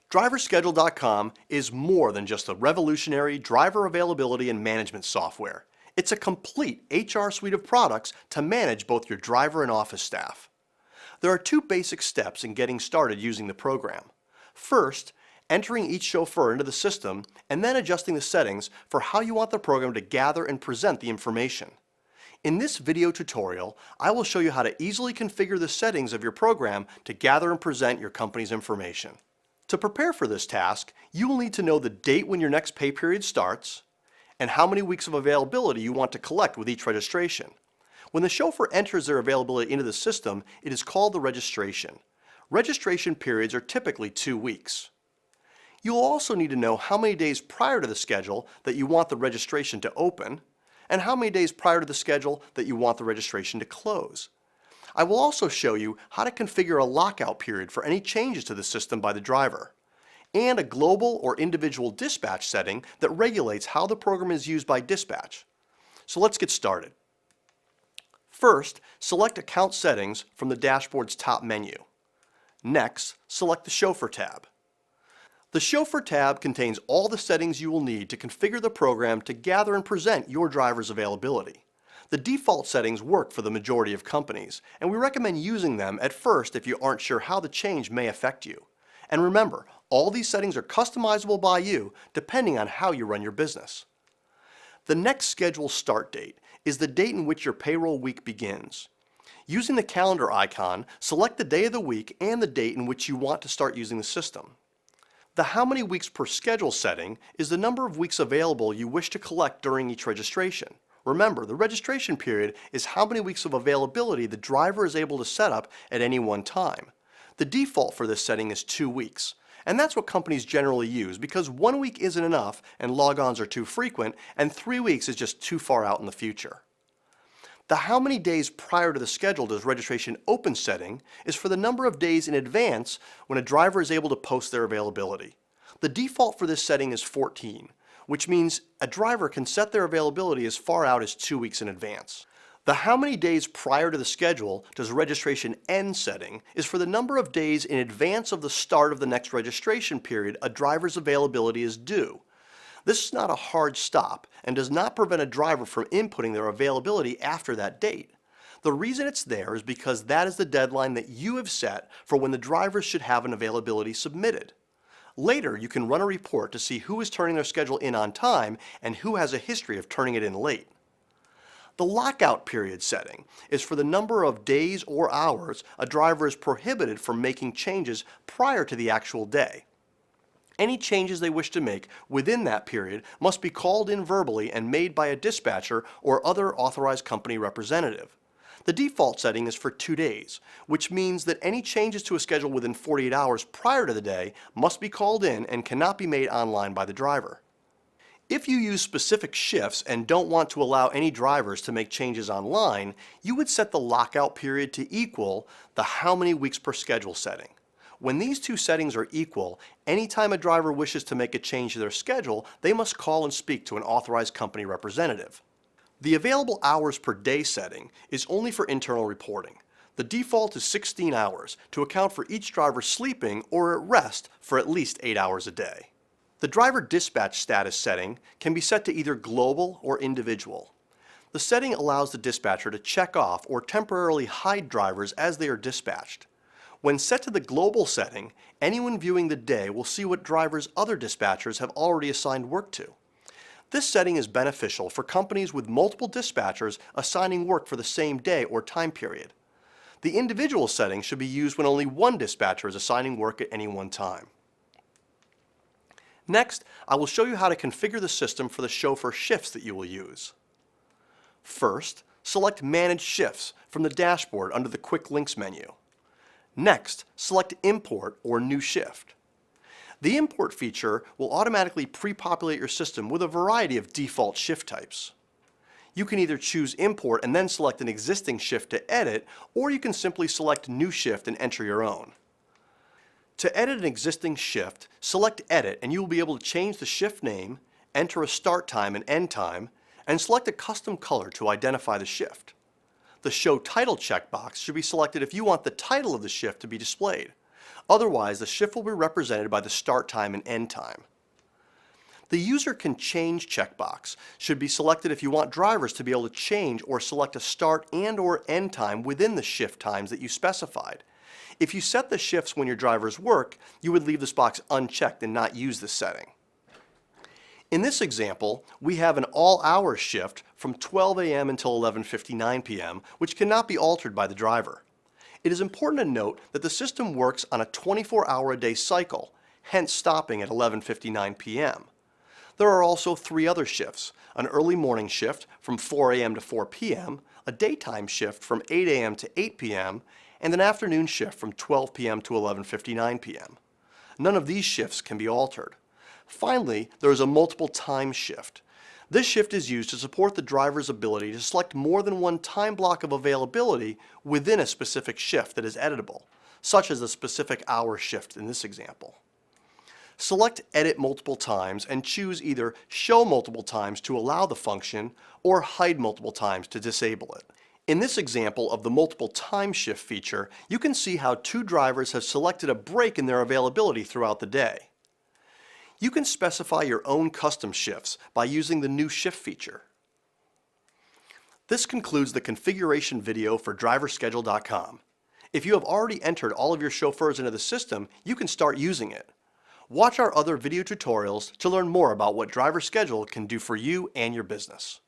DriverSchedule.com is more than just a revolutionary driver availability and management software. It's a complete HR suite of products to manage both your driver and office staff. There are two basic steps in getting started using the program. First, entering each chauffeur into the system and then adjusting the settings for how you want the program to gather and present the information. In this video tutorial, I will show you how to easily configure the settings of your program to gather and present your company's information. To prepare for this task, you will need to know the date when your next pay period starts and how many weeks of availability you want to collect with each registration. When the chauffeur enters their availability into the system, it is called the registration. Registration periods are typically 2 weeks. You will also need to know how many days prior to the schedule that you want the registration to open and how many days prior to the schedule that you want the registration to close. I will also show you how to configure a lockout period for any changes to the system by the driver, and a global or individual dispatch setting that regulates how the program is used by dispatch. So let's get started. First, select Account Settings from the dashboard's top menu. Next, select the Chauffeur tab. The Chauffeur tab contains all the settings you will need to configure the program to gather and present your driver's availability. The default settings work for the majority of companies, and we recommend using them at first if you aren't sure how the change may affect you. And remember, all these settings are customizable by you depending on how you run your business. The next schedule start date is the date in which your payroll week begins. Using the calendar icon, select the day of the week and the date in which you want to start using the system. The how many weeks per schedule setting is the number of weeks available you wish to collect during each registration. Remember, the registration period is how many weeks of availability the driver is able to set up at any one time. The default for this setting is 2 weeks, and that's what companies generally use because 1 week isn't enough and logons are too frequent, and 3 weeks is just too far out in the future. The how many days prior to the schedule does registration open setting is for the number of days in advance when a driver is able to post their availability. The default for this setting is 14. Which means a driver can set their availability as far out as 2 weeks in advance. The how many days prior to the schedule does registration end setting is for the number of days in advance of the start of the next registration period a driver's availability is due. This is not a hard stop and does not prevent a driver from inputting their availability after that date. The reason it's there is because that is the deadline that you have set for when the drivers should have an availability submitted. Later, you can run a report to see who is turning their schedule in on time and who has a history of turning it in late. The lockout period setting is for the number of days or hours a driver is prohibited from making changes prior to the actual day. Any changes they wish to make within that period must be called in verbally and made by a dispatcher or other authorized company representative. The default setting is for 2 days, which means that any changes to a schedule within 48 hours prior to the day must be called in and cannot be made online by the driver. If you use specific shifts and don't want to allow any drivers to make changes online, you would set the lockout period to equal the how many weeks per schedule setting. When these two settings are equal, anytime a driver wishes to make a change to their schedule, they must call and speak to an authorized company representative. The available hours per day setting is only for internal reporting. The default is 16 hours to account for each driver sleeping or at rest for at least 8 hours a day. The driver dispatch status setting can be set to either global or individual. The setting allows the dispatcher to check off or temporarily hide drivers as they are dispatched. When set to the global setting, anyone viewing the day will see what drivers other dispatchers have already assigned work to. This setting is beneficial for companies with multiple dispatchers assigning work for the same day or time period. The individual setting should be used when only one dispatcher is assigning work at any one time. Next, I will show you how to configure the system for the chauffeur shifts that you will use. First, select Manage Shifts from the dashboard under the Quick Links menu. Next, select Import or New Shift. The import feature will automatically pre-populate your system with a variety of default shift types. You can either choose import and then select an existing shift to edit, or you can simply select new shift and enter your own. To edit an existing shift, select Edit and you will be able to change the shift name, enter a start time and end time, and select a custom color to identify the shift. The Show Title checkbox should be selected if you want the title of the shift to be displayed. Otherwise, the shift will be represented by the start time and end time. The User Can Change checkbox should be selected if you want drivers to be able to change or select a start and/or end time within the shift times that you specified. If you set the shifts when your drivers work, you would leave this box unchecked and not use this setting. In this example, we have an all-hours shift from 12 a.m. until 11:59 p.m., which cannot be altered by the driver. It is important to note that the system works on a 24-hour-a-day cycle, hence stopping at 11:59 p.m. There are also 3 other shifts: an early morning shift from 4 a.m. to 4 p.m., a daytime shift from 8 a.m. to 8 p.m., and an afternoon shift from 12 p.m. to 11:59 p.m. None of these shifts can be altered. Finally, there is a multiple time shift. This shift is used to support the driver's ability to select more than one time block of availability within a specific shift that is editable, such as a specific hour shift in this example. Select Edit Multiple Times and choose either Show Multiple Times to allow the function or Hide Multiple Times to disable it. In this example of the multiple time shift feature, you can see how 2 drivers have selected a break in their availability throughout the day. You can specify your own custom shifts by using the New Shift feature. This concludes the configuration video for DriverSchedule.com. If you have already entered all of your chauffeurs into the system, you can start using it. Watch our other video tutorials to learn more about what Driver Schedule can do for you and your business.